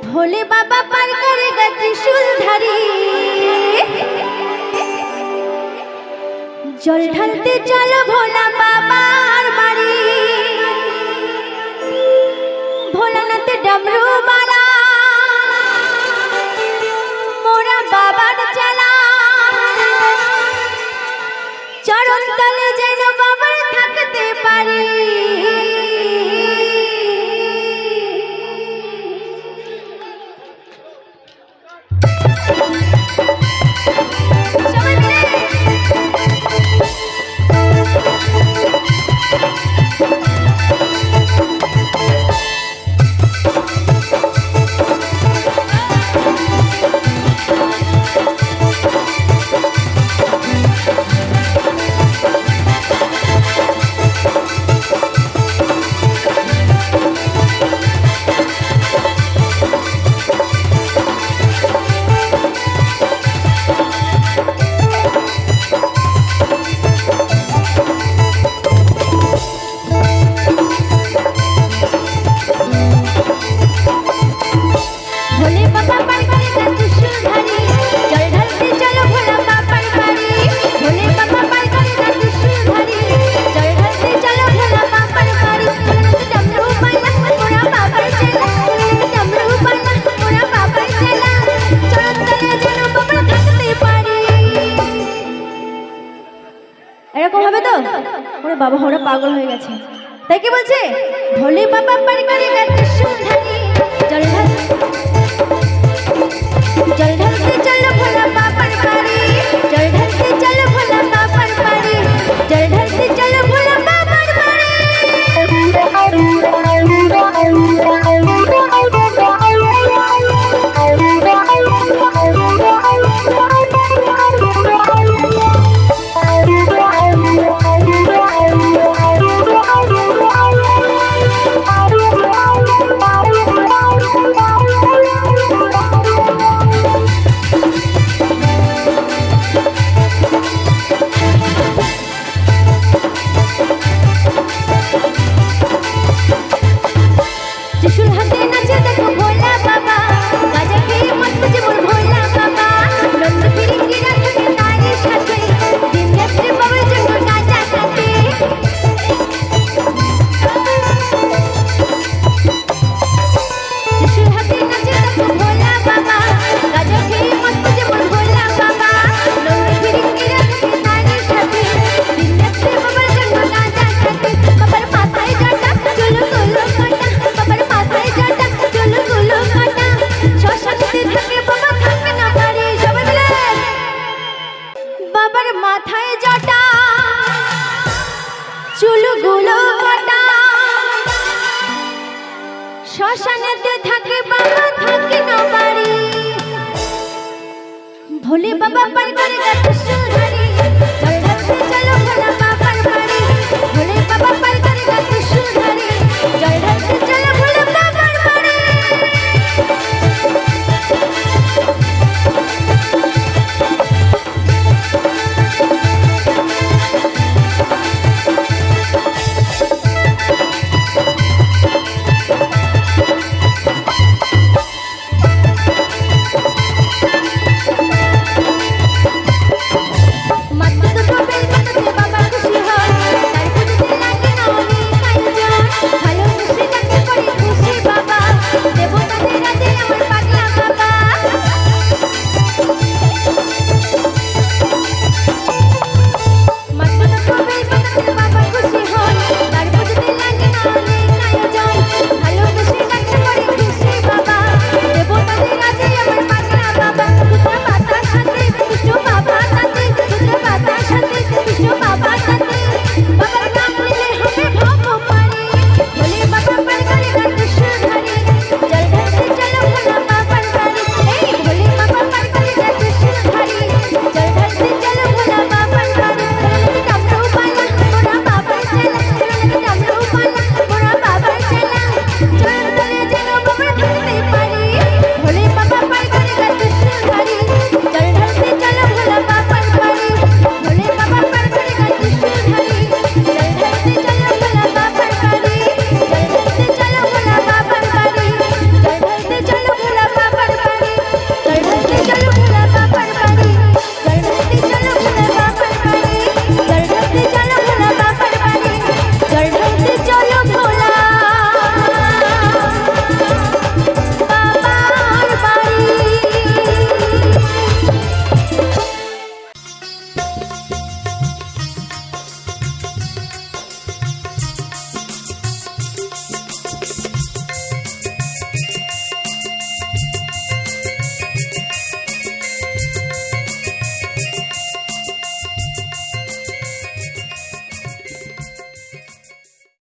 भोले बाबा पार करेगा त्रिशूलधारी, जल ढलते चलो भोला बाबार बाड़ी। भोलानाथ डमरू वाला मोरा बाबार चला, चरण तले जेन बाবার থাকতে পারি। এরকম হবে তো? ওরে বাবা, ওরা পাগল হয়ে গেছে। তাই কি বলছে? ভোলে বাবা পার করেগা ত্রিশূলধারী, জল ঢালতে চলো ভোলা বাবার বাড়ি। জল ঢালতে চলো ভোলা বাবার বাড়ি। জল ঢালতে চলো ভোলা বাবার বাড়ি। মাথায় জটা, চুলগুলো কাটা, শ্মশানেতে থাকে বাবা, থাকে না বাড়ি। ভোলে বাবা পার করেগা ত্রিশূলধারী।